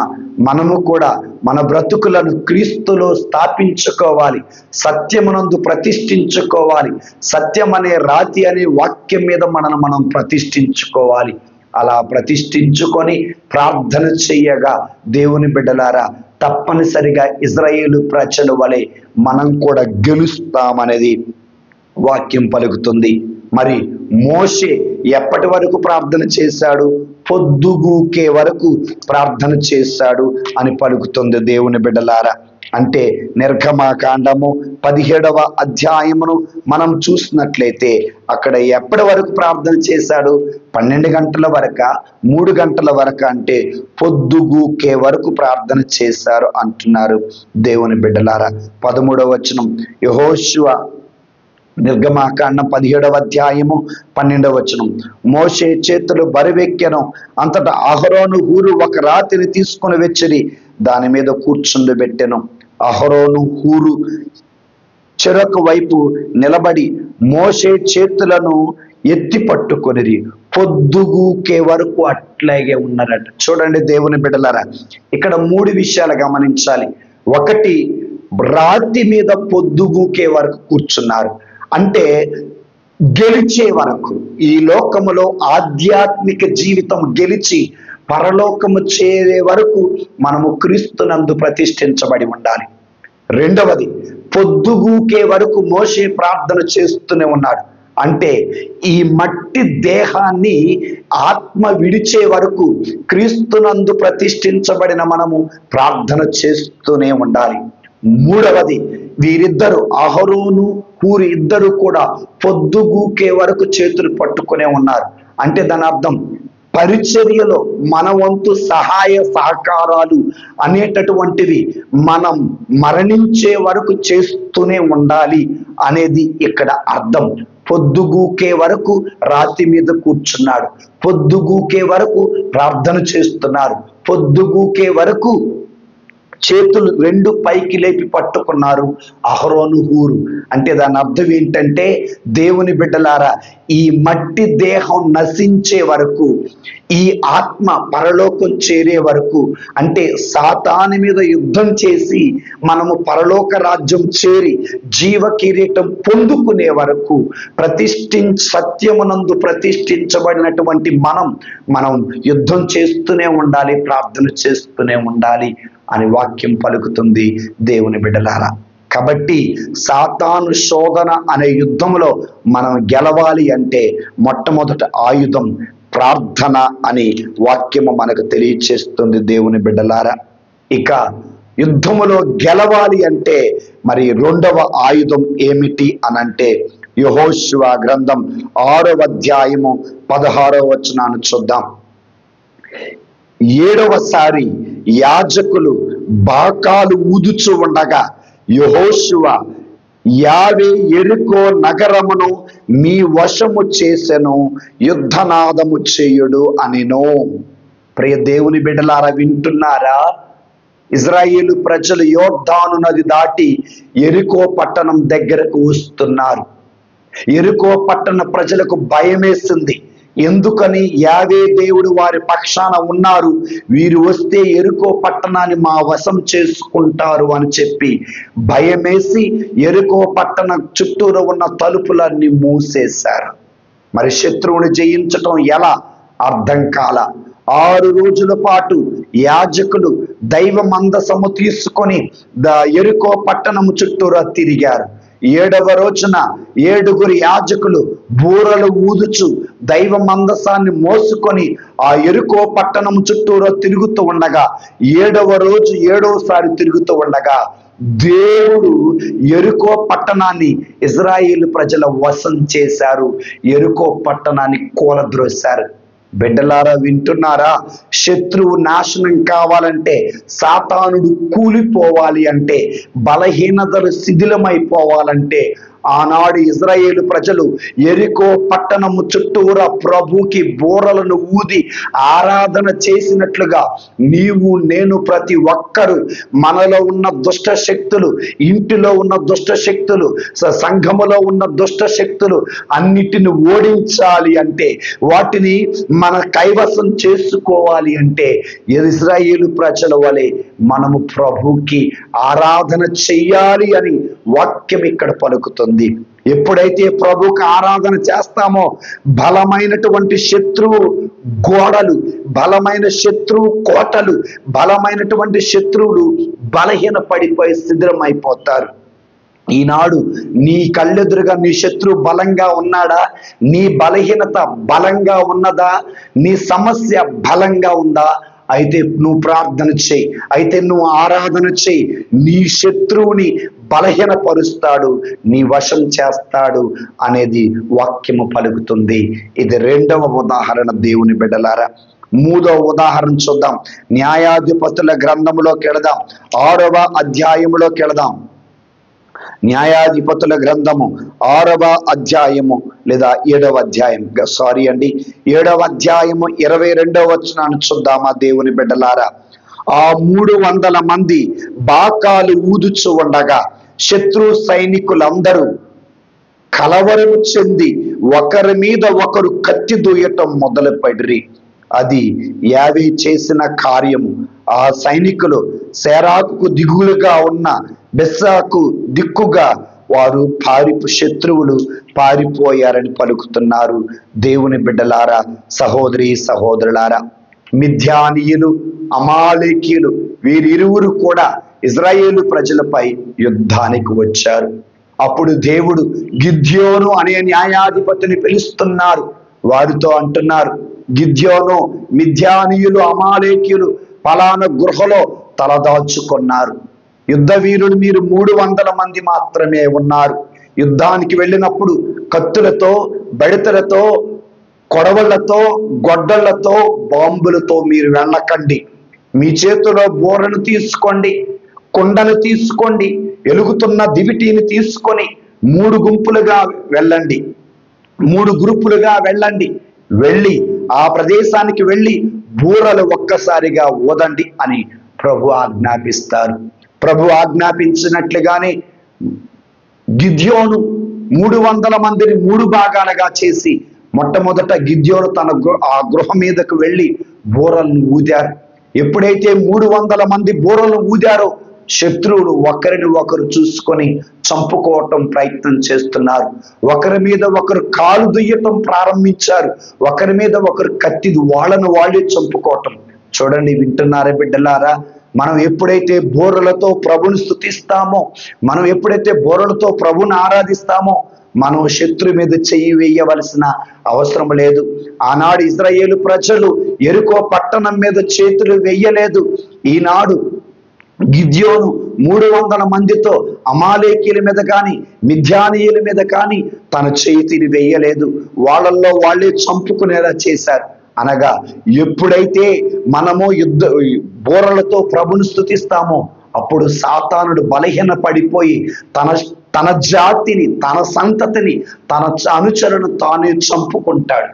మనము కూడా మన బ్రతుకులను క్రీస్తులో స్థాపించుకోవాలి, సత్యమునందు ప్రతిష్ఠించుకోవాలి. సత్యం అనే రాతి అనే వాక్యం మీద మనం ప్రతిష్ఠించుకోవాలి. అలా ప్రతిష్ఠించుకొని ప్రార్థన చెయ్యగా దేవుని బిడ్డలారా, తప్పనిసరిగా ఇజ్రాయేలు ప్రజల వలె మనం కూడా గెలుస్తామనేది వాక్యం పలుకుతుంది. మోషే ఎప్పటి వరకు ప్రార్థన చేశాడు? పొద్దుగూకే వరకు ప్రార్థన చేశాడు అని పలుకుతుంది దేవుని బిడ్డలారా. అంటే నిర్గమకాండము 17వ అధ్యాయమును మనం చూసినట్లయితే అక్కడ ఎప్పటి వరకు ప్రార్థన చేశాడు? 12 గంటల వరక, 3 గంటల వరకు, అంటే పొద్దుగూకే వరకు ప్రార్థన చేశారు అంటున్నారు దేవుని బిడ్డలారా. 13వ వచనం, యెహోషువ నిర్గమకాండం 17వ అధ్యాయము 12వ వచనం, మోషే చేతులు బరువెక్కెను, అంతటా అహరోను హూరు ఒక రాతిని తీసుకుని వచ్చిరి, దాని మీద కూర్చుండబెట్టెను. అహరోను హూరు చెరొక వైపు నిలబడి మోషే చేతులను ఎత్తి పట్టుకొనిరి, పొద్దుగూకే వరకు అట్లాగే ఉన్నారట. చూడండి దేవుని బిడ్డలారా, ఇక్కడ 3 విషయాలు గమనించాలి. ఒకటి, రాతి మీద పొద్దుగూకే వరకు కూర్చున్నారు. అంటే గెలిచే వరకు, ఈ లోకములో ఆధ్యాత్మిక జీవితం గెలిచి పరలోకము చేరే వరకు మనము క్రీస్తునందు ప్రతిష్ఠించబడి ఉండాలి. రెండవది, పొద్దుగూకే వరకు మోషే ప్రార్థన చేస్తూనే ఉన్నాడు. అంటే ఈ మట్టి దేహాన్ని ఆత్మ విడిచే వరకు క్రీస్తునందు ప్రతిష్ఠించబడిన మనము ప్రార్థన చేస్తూనే ఉండాలి. మూడవది, వీరిద్దరు అహరోను హూరు ఇద్దరు కూడా పొద్దుగూకే వరకు చేతులు పట్టుకునే ఉన్నారు. అంటే దాని అర్థం పరిచర్యలో మన వంతు సహాయ సహకారాలు అనేటటువంటివి మనం మరణించే వరకు చేస్తూనే ఉండాలి అనేది ఇక్కడ అర్థం. పొద్దుగూకే వరకు రాతి మీద కూర్చున్నాడు, పొద్దుగూకే వరకు ప్రార్థన చేస్తున్నారు, పొద్దుగూకే వరకు చేతులు రెండు పైకి లేపి పట్టుకున్నారు. అహరోను హూరు అంటే దాని అర్థం ఏంటంటే, దేవుని బిడ్డలారా, ఈ మట్టి దేహం నశించే వరకు, ఈ ఆత్మ పరలోకం చేరే వరకు, అంటే సాతాను మీద యుద్ధం చేసి మనము పరలోక రాజ్యం చేరి జీవ కిరీటం పొందుకునే వరకు సత్యమునందు ప్రతిష్ఠించబడినటువంటి మనం యుద్ధం చేస్తూనే ఉండాలి, ప్రార్థన చేస్తూనే ఉండాలి అని వాక్యం పలుకుతుంది దేవుని బిడ్డలారా. కాబట్టి సాతాను శోధన అనే యుద్ధంలో మనం గెలవాలి అంటే మొట్టమొదటి ఆయుధం ప్రార్థన అని వాక్యము మనకు తెలియచేస్తుంది దేవుని బిడ్డలారా. ఇక యుద్ధములో గెలవాలి అంటే మరి రెండవ ఆయుధం ఏమిటి అనంటే, యెహోషువ గ్రంథం 6వ అధ్యాయము 16వ వచనాన్ని చూద్దాం. 7వసారి యాజకులు బాకాలు ఊదుచు ఉండగా యెహోషువ యావే యెరికో నగరమును మీ వశము చేసెను, యుద్ధనాదము చేయుడు అనినో. ప్రియ దేవుని బిడ్డలారా, వింటున్నారా? ఇజ్రాయేలు ప్రజలు యోర్దాను నది దాటి యెరికో పట్టణం దగ్గరకు వస్తున్నారు. యెరికో పట్టణ ప్రజలకు భయమేసింది. ఎందుకని? యావే దేవుడు వారి పక్షాన ఉన్నారు, వీరు వస్తే యెరికో పట్టణాన్ని మా వశం చేసుకుంటారు అని చెప్పి భయమేసి యెరికో పట్టణ చుట్టూరు ఉన్న తలుపులన్నీ మూసేశారు. మరి శత్రువుని జయించటం ఎలా అర్థం కాల. 6 రోజుల పాటు యాజకులు దైవ మందసము తీసుకొని యెరికో పట్టణము చుట్టూరా తిరిగారు. 7వ రోజున 7గురు యాజకులు బూరలు ఊదుచు దైవ మందసాన్ని మోసుకొని ఆ యెరికో పట్టణం చుట్టూరా తిరుగుతూ ఉండగా, 7వ రోజు 7వసారి తిరుగుతూ ఉండగా దేవుడు యెరికో పట్టణాన్ని ఇజ్రాయేలు ప్రజల వశం చేశారు. యెరికో పట్టణాన్ని కూలద్రోశారు. బిడ్డలారా, వింటున్నారా? శత్రువు నాశనం కావాలంటే, సాతానుడు కూలిపోవాలి అంటే, బలహీనతలు శిథిలమైపోవాలంటే ఆనాడు ఇజ్రాయేలు ప్రజలు యెరికో పట్టణము చుట్టూరా ప్రభుకి బూరలను ఊది ఆరాధన చేసినట్లుగా నీవు నేను ప్రతి ఒక్కరూ మనలో ఉన్న దుష్ట శక్తులు, ఇంటిలో ఉన్న దుష్ట శక్తులు, సంఘములో ఉన్న దుష్ట శక్తులు అన్నిటిని ఓడించాలి అంటే, వాటిని మన కైవసం చేసుకోవాలి అంటే ఇజ్రాయేలు ప్రజల వలె మనము ప్రభుకి ఆరాధన చెయ్యాలి అని వాక్యం ఇక్కడ పలుకుతుంది. ఎప్పుడైతే ప్రభుకి ఆరాధన చేస్తామో బలమైనటువంటి శత్రువు గోడలు, బలమైన శత్రువు కోటలు, బలమైనటువంటి శత్రువులు బలహీన పడిపోయి శిథిలమైపోతారు. ఈనాడు నీ కళ్ళెదురుగా నీ శత్రువు బలంగా ఉన్నాడా? నీ బలహీనత బలంగా ఉన్నదా? నీ సమస్య బలంగా ఉందా? అయితే నువ్వు ప్రార్థన చేయి, అయితే నువ్వు ఆరాధన చేయి. నీ శత్రువుని బలహీనపరుస్తాడు, నీ వశం చేస్తాడు అనేది వాక్యము పలుకుతుంది. ఇది 2వ ఉదాహరణ దేవుని బిడ్డలారా. 3వ ఉదాహరణ చూద్దాం. న్యాయాధిపతుల గ్రంథములోకి వెళదాం. 6వ అధ్యాయములోకి వెళదాం. న్యాయాధిపతుల గ్రంథము 6వ అధ్యాయము లేదా 7వ అధ్యాయం, 7వ అధ్యాయము 22వ వచనాన్ని చూద్దామా దేవుని బిడ్డలారా. ఆ 300 మంది బాకాలు ఊదుచు ఉండగా శత్రు సైనికులందరూ కలవరము చెంది ఒకరి మీద ఒకరు కత్తి దూయటం మొదలుపెడిరి. అది యావే చేసిన కార్యము. ఆ సైనికులు సేరాకు దిగులుగా ఉన్న బెస్సాకు దిక్కుగా వారు శత్రువులు పారిపోయారని పలుకుతున్నారు. దేవుని బిడ్డలారా, సహోదరి సహోదరులారా, మిద్యానీయులు, అమాలేకీయులు వీరిరువురు కూడా ఇజ్రాయేలు ప్రజలపై యుద్ధానికి వచ్చారు. అప్పుడు దేవుడు గిద్యోను అనే న్యాయాధిపతిని పిలుస్తున్నారు. వారితో అంటున్నారు, గిద్యోను, మిద్యానీయులు, అమాలేకీయులు ఫలానా గృహలో తలదాచుకున్నారు. యుద్ధ వీరులు మీరు 300 మంది మాత్రమే ఉన్నారు. యుద్ధానికి వెళ్ళినప్పుడు కత్తులతో, బెడతలతో, కొడవళ్లతో, గొడ్డళ్లతో, బాంబులతో మీరు వెళ్ళకండి. మీ చేతిలో బోరను తీసుకోండి, కుండను తీసుకోండి, ఎలుగుతున్న దివిటీని తీసుకొని 3 గుంపులుగా వెళ్ళండి, 3 గ్రూపులుగా వెళ్ళండి. వెళ్ళి ఆ ప్రదేశానికి వెళ్ళి బూరలు ఒక్కసారిగా ఊదండి అని ప్రభు ఆజ్ఞాపిస్తారు. ప్రభు ఆజ్ఞాపించినట్లుగానే గిద్యోను 300 మందిని 3 భాగాలుగా చేసి మొట్టమొదట గిద్యోను ఆ గృహం మీదకు వెళ్ళి బూరలను ఊదారు. ఎప్పుడైతే 300 మంది బూరలు ఊదారో శత్రువులు ఒకరిని ఒకరు చూసుకొని చంపుకోవటం ప్రయత్నం చేస్తున్నారు. ఒకరి మీద ఒకరు కాలు దుయ్యటం ప్రారంభించారు. ఒకరి మీద ఒకరు కత్తి వాళ్ళను వాళ్ళే చంపుకోవటం. చూడండి, వింటున్నారా బిడ్డలారా? మనం ఎప్పుడైతే బూరలతో ప్రభుని స్తుతిస్తామో, మనం ఎప్పుడైతే బూరలతో ప్రభుని ఆరాధిస్తామో, మనం శత్రు మీద చెయ్యి వేయవలసిన అవసరం లేదు. ఆనాడు ఇశ్రాయేలు ప్రజలు యెరికో పట్టణం మీద చేతులు వేయలేదు. ఈనాడు గిద్యోను 300 మందితో అమాలేకీల మీద కానీ మిద్యానీయుల మీద కానీ తన చేతిని వేయలేదు. వాళ్ళల్లో వాళ్ళే చంపుకునేలా చేశారు. అనగా ఎప్పుడైతే మనము బూరలతో ప్రభుని స్తుతిస్తామో అప్పుడు సాతానుడు బలహీన పడిపోయి తన జాతిని, తన సంతతిని, తన అనుచరులను తానే చంపుకుంటాడు.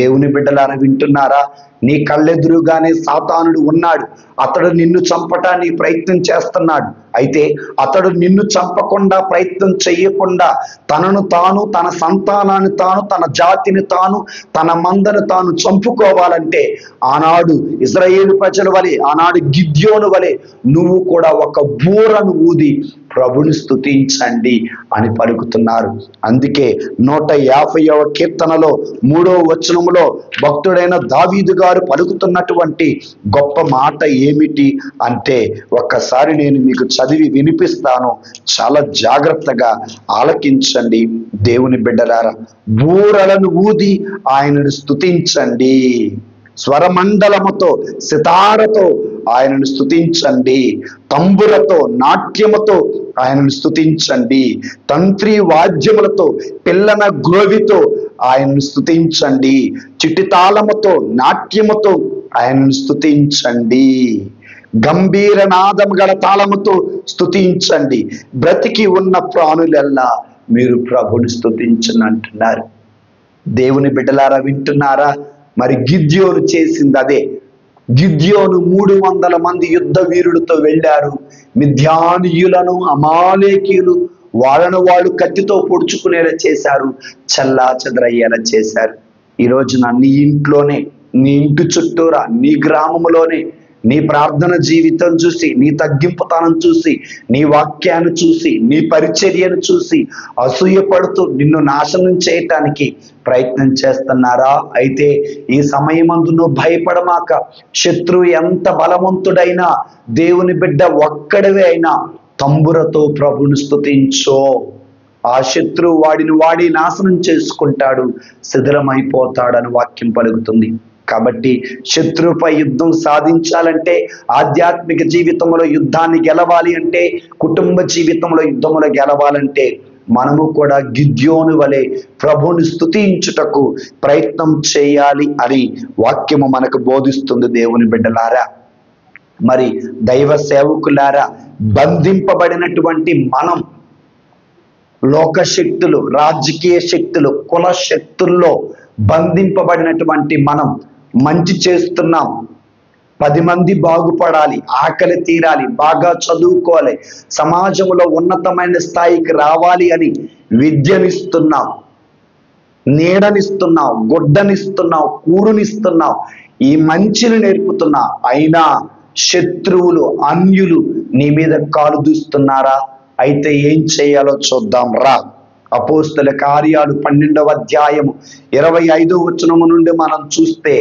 దేవుని బిడ్డలారా, వింటున్నారా? నీ కళ్ళెదురుగానే సాతానుడు ఉన్నాడు. అతడు నిన్ను చంపటానికి ప్రయత్నం చేస్తున్నాడు. అయితే అతడు నిన్ను చంపకుండా, ప్రయత్నం చెయ్యకుండా తనను తాను, తన సంతానాన్ని తాను, తన జాతిని తాను, తన మందను తాను చంపుకోవాలంటే ఆనాడు ఇశ్రాయేలు ప్రజల వలె, ఆనాడు గిద్యోను వలె నువ్వు కూడా ఒక బూరను ఊది ప్రభుని స్తుతించండి అని పలుకుతున్నారు. అందుకే 150వ కీర్తనలో 3వ వచనములో భక్తుడైన దావీదు గారు పలుకుతున్నటువంటి గొప్ప మాట ఏమిటి అంటే, ఒక్కసారి నేను మీకు చదివి వినిపిస్తాను, చాలా జాగ్రత్తగా ఆలకించండి దేవుని బిడ్డలారా. బూరలను ఊది ఆయనను స్తుతించండి, స్వరమండలముతో, సితారతో ఆయనను స్తుతించండి, తంబురతో, నాట్యముతో ఆయనను స్తుతించండి, తంత్రి వాద్యములతో, పిల్లన గ్రోవితో ఆయనను స్తుతించండి, చిటితాళముతో, నాట్యముతో ఆయనను స్తుతించండి, గంభీర నాదము గల తాళముతో స్తుతించండి, బ్రతికి ఉన్న ప్రాణులెల్లా మీరు ప్రభుని స్తుతించండి అంటున్నారు. దేవుని బిడ్డలారా, వింటున్నారా? మరి గిద్యోను చేసింది అదే. గిద్యోను 300 మంది యుద్ధ వీరులతో వెళ్ళారు. మిద్యానీయులను, అమాలేకీయులు వాళ్ళను వాళ్ళు కత్తితో పొడుచుకునేలా చేశారు, చల్లా చెదరయ్యేలా చేశారు. ఈ రోజున నీ ఇంట్లోనే, నీ ఇంటి చుట్టూరా, నీ గ్రామంలోనే నీ ప్రార్థన జీవితం చూసి, నీ తగ్గింపుతనం చూసి, నీ వాక్యాన్ని చూసి, నీ పరిచర్యను చూసి అసూయపడుతూ నిన్ను నాశనం చేయటానికి ప్రయత్నం చేస్తున్నారా? అయితే ఈ సమయమందు నువ్వు భయపడమాక. శత్రువు ఎంత బలవంతుడైనా, దేవుని బిడ్డ ఒక్కడివే అయినా తంబురతో ప్రభుని స్తుతించో. ఆ శత్రువు వాడి నాశనం చేసుకుంటాడు, శిథిలమైపోతాడని వాక్యం పలుకుతుంది. కాబట్టి శత్రువుపై యుద్ధం సాధించాలంటే, ఆధ్యాత్మిక జీవితంలో యుద్ధాన్ని గెలవాలి అంటే, కుటుంబ జీవితంలో యుద్ధంలో గెలవాలంటే మనము కూడా గిద్యోను వలె ప్రభుని స్తుతించుటకు ప్రయత్నం చేయాలి అని వాక్యము మనకు బోధిస్తుంది. దేవుని బిడ్డలారా, మరి దైవ సేవకులారా, బంధింపబడినటువంటి మనం లోక శక్తులు, రాజకీయ శక్తులు, కుల శక్తుల్లో బంధింపబడినటువంటి మనం మంచి చేస్తున్నాం. 10 మంది బాగుపడాలి, ఆకలి తీరాలి, బాగా చదువుకోవాలి, సమాజంలో ఉన్నతమైన స్థాయికి రావాలి అని విద్యనిస్తున్నాం, నీడనిస్తున్నావు, గుడ్డనిస్తున్నావు, కూడునిస్తున్నావు, ఈ మంచిని నేర్పుతున్నావు. అయినా శత్రువులు, అన్యులు నీ మీద కాలు దూస్తున్నారా? అయితే ఏం చేయాలో చూద్దాం రా. అపోస్తల కార్యాలు 12వ అధ్యాయము 25వ వచనము నుండి మనం చూస్తే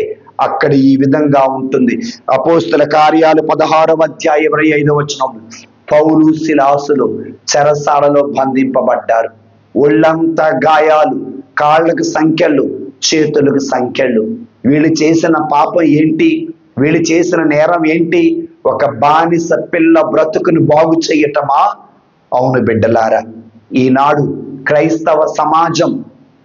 అక్కడ ఈ విధంగా ఉంటుంది. అపోస్తల కార్యాలు 16వ అధ్యాయం 25వ వచనం, పౌలు శిలాసులు చెరసాలలో బంధింపబడ్డారు. ఒళ్ళంతా గాయాలు, కాళ్ళకు సంకెళ్ళు, చేతులకు సంకెళ్ళు. వీళ్ళు చేసిన పాపం ఏంటి? వీళ్ళు చేసిన నేరం ఏంటి? ఒక బానిస పిల్ల బ్రతుకుని బాగు చేయటమా? అవును బిడ్డలారా, ఈనాడు క్రైస్తవ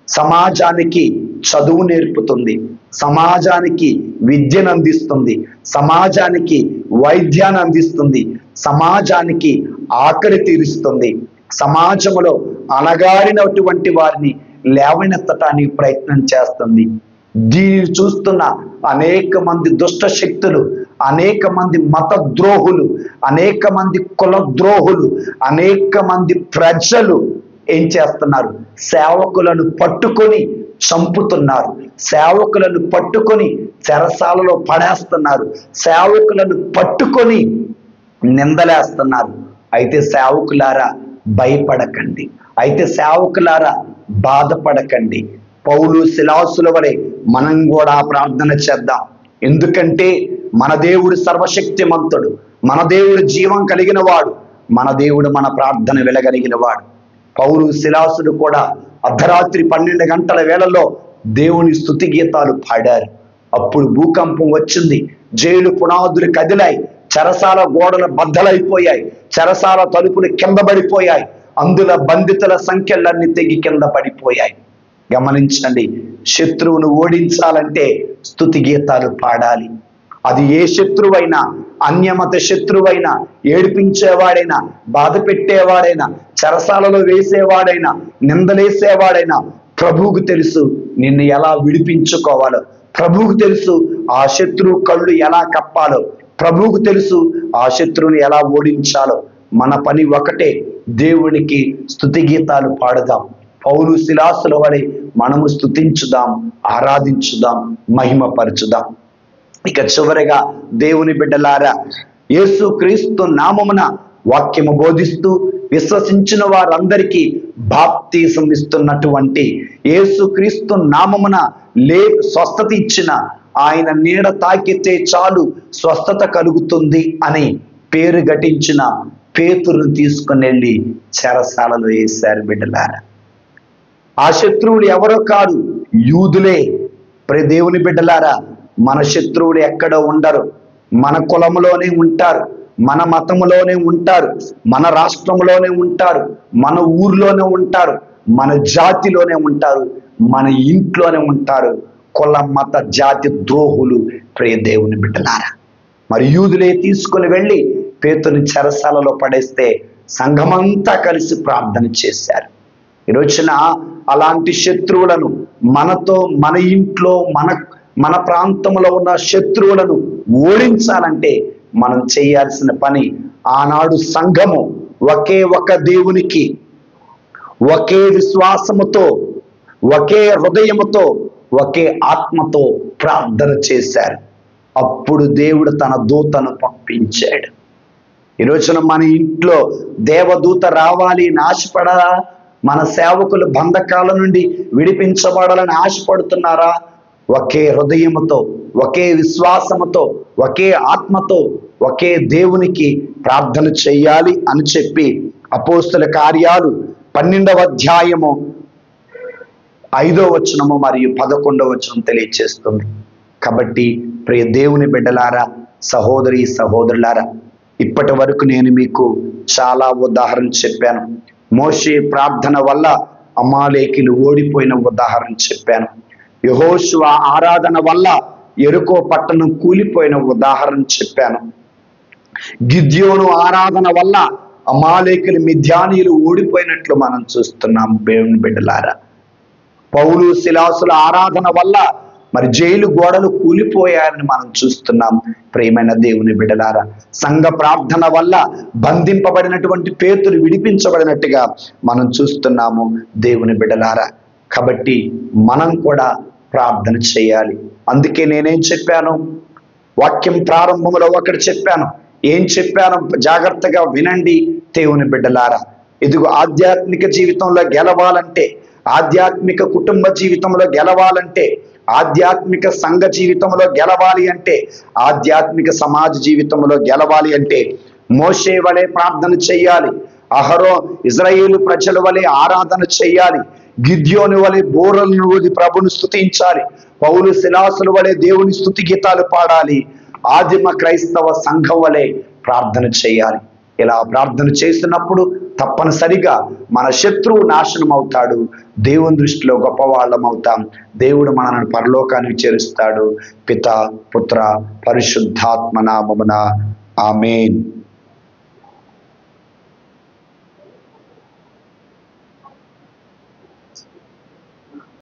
సమాజానికి చదువు నేర్పుతుంది, సమాజానికి విద్యను అందిస్తుంది, సమాజానికి వైద్యాన్ని అందిస్తుంది, సమాజానికి ఆకలి తీరుస్తుంది, సమాజంలో అణగారినటువంటి వారిని లేవనెత్తటానికి ప్రయత్నం చేస్తుంది. దీనిని చూస్తున్న అనేక మంది దుష్ట శక్తులు అనేక మంది మత ద్రోహులు, అనేక మంది కుల ద్రోహులు, అనేక మంది ప్రజలు ఏం చేస్తున్నారు? సేవకులను పట్టుకొని చంపుతున్నారు, సేవకులను పట్టుకొని చెరసాలలో పడేస్తున్నారు, సేవకులను పట్టుకొని నిందలేస్తున్నారు. అయితే సేవకులారా భయపడకండి, అయితే సేవకులారా బాధపడకండి. పౌలు శిలాసుల వలె మనం కూడా ప్రార్థన చేద్దాం. ఎందుకంటే మన దేవుడు సర్వశక్తిమంతుడు, మన దేవుడు జీవం కలిగిన వాడు, మన దేవుడు మన ప్రార్థన వినగలిగిన వాడు. పౌలు శిలాసులు కూడా అర్ధరాత్రి 12 గంటల వేళలో దేవుని స్తుతి గీతాలు పాడారు. అప్పుడు భూకంపం వచ్చింది, జైలు పునాదులు కదిలాయి, చెరసాల గోడలు బద్దలైపోయాయి, చెరసాల తలుపులు కింద పడిపోయాయి, అందులో బంధితుల సంఖ్యలన్నీ తెగి కింద పడిపోయాయి. గమనించండి, శత్రువును ఓడించాలంటే స్తుతి గీతాలు పాడాలి. అది ఏ శత్రువైనా, అన్యమత శత్రువైనా, ఏడిపించేవాడైనా, బాధ పెట్టేవాడైనా, చెరసాలలో వేసేవాడైనా, నిందలేసేవాడైనా, ప్రభువుకు తెలుసు నిన్ను ఎలా విడిపించుకోవాలో, ప్రభువుకు తెలుసు ఆ శత్రువు కళ్ళు ఎలా కప్పాలో, ప్రభువుకు తెలుసు ఆ శత్రువుని ఎలా ఓడించాలో. మన పని ఒకటే, దేవునికి స్తుతి గీతాలు పాడుదాం. పౌలు శిలాసుల వలె మనము స్తుతించుదాం, ఆరాధించుదాం, మహిమపరచుదాం. ఇక చివరిగా దేవుని బిడ్డలారా, యేసు క్రీస్తు నామమున వాక్యము బోధిస్తూ విశ్వసించిన వారందరికీ బాప్తీసం ఇస్తున్నటువంటి, యేసు క్రీస్తు నామమున స్వస్థత ఇచ్చిన, ఆయన నీడ తాకితే చాలు స్వస్థత కలుగుతుంది అని పేరు ఘటించిన పేతురును తీసుకుని వెళ్ళి చెరసాలలో వేశారు. బిడ్డలారా, ఆ శత్రువులు ఎవరో కాదు, యూదులే. దేవుని బిడ్డలారా, మన శత్రువులు ఎక్కడో ఉండరు, మన కులంలోనే ఉంటారు, మన మతంలోనే ఉంటారు, మన రాష్ట్రంలోనే ఉంటారు, మన ఊర్లోనే ఉంటారు, మన జాతిలోనే ఉంటారు, మన ఇంట్లోనే ఉంటారు. కుల మత జాతి ద్రోహులు దేవుని బిడ్డలారా. మరి యూదులే తీసుకుని వెళ్ళి పేతుని చెరసాలలో పడేస్తే సంఘమంతా కలిసి ప్రార్థన చేశారు. ఈరోజున అలాంటి శత్రువులను, మనతో, మన ఇంట్లో, మన ప్రాంతంలో ఉన్న శత్రువులను ఓడించాలంటే మనం చేయాల్సిన పని, ఆనాడు సంఘము ఒకే ఒక దేవునికి, ఒకే విశ్వాసముతో, ఒకే హృదయముతో, ఒకే ఆత్మతో ప్రార్థన చేశారు. అప్పుడు దేవుడు తన దూతను పంపించాడు. ఈరోజున మన ఇంట్లో దేవదూత రావాలి అని ఆశపడరా? మన సేవకులు బంధకాల నుండి విడిపించబడాలని ఆశపడుతున్నారా? ఒకే హృదయముతో, ఒకే విశ్వాసముతో, ఒకే ఆత్మతో, ఒకే దేవునికి ప్రార్థన చెయ్యాలి అని చెప్పి అపోస్తల కార్యాలు 12వ అధ్యాయము 5వ వచనము మరియు 11వ వచనం తెలియచేస్తుంది. కాబట్టి ప్రియ దేవుని బిడ్డలారా, సహోదరి సహోదరులారా, ఇప్పటి వరకు నేను మీకు చాలా ఉదాహరణ చెప్పాను. మోషే ప్రార్థన వల్ల అమాలేకీలు ఓడిపోయిన ఉదాహరణ చెప్పాను. యెహోషువ ఆరాధన వల్ల యెరికో పట్టణం కూలిపోయిన ఉదాహరణ చెప్పాను. గిద్యోను ఆరాధన వల్ల అమాలేకీలు, మిద్యానీయులు ఓడిపోయినట్లు మనం చూస్తున్నాం. దేవుని బిడ్డలారా, పౌలు శిలాసుల ఆరాధన వల్ల మరి జైలు గోడలు కూలిపోయారని మనం చూస్తున్నాం. ప్రియమైన దేవుని బిడ్డలారా, సంఘ ప్రార్థన వల్ల బంధింపబడినటువంటి పేతురు విడిపించబడినట్టుగా మనం చూస్తున్నాము. దేవుని బిడ్డలారా, కాబట్టి మనం కూడా ప్రార్థన చేయాలి. అందుకే నేనేం చెప్పాను? వాక్యం ప్రారంభంలో ఒకటి చెప్పాను. ఏం చెప్పాను? జాగ్రత్తగా వినండి దేవుని బిడ్డలారా. ఇదిగో ఆధ్యాత్మిక జీవితంలో గెలవాలంటే, ఆధ్యాత్మిక కుటుంబ జీవితంలో గెలవాలంటే, ఆధ్యాత్మిక సంఘ జీవితంలో గెలవాలి అంటే, ఆధ్యాత్మిక సమాజ జీవితంలో గెలవాలి అంటే మోషే వలె ప్రార్థన చెయ్యాలి. ఇజ్రాయేలు ప్రజల వలె ఆరాధన చెయ్యాలి. గిద్యోని వలె బోరలను ఊది ప్రభుని స్తుతించాలి. పౌలు శిలాసుల వలె దేవుని స్తుతి గీతాలు పాడాలి. ఆదిమ క్రైస్తవ సంఘం వలె ప్రార్థన చేయాలి. ఇలా ప్రార్థన చేసినప్పుడు తప్పనిసరిగా మన శత్రువు నాశనం అవుతాడు, దేవుని దృష్టిలో గొప్పవాళ్ళం అవుతాం. దేవుడు మనల్ని పరలోకానికి చేరుస్తాడు. పిత, పుత్ర, పరిశుద్ధాత్మ నామమున ఆమేన్.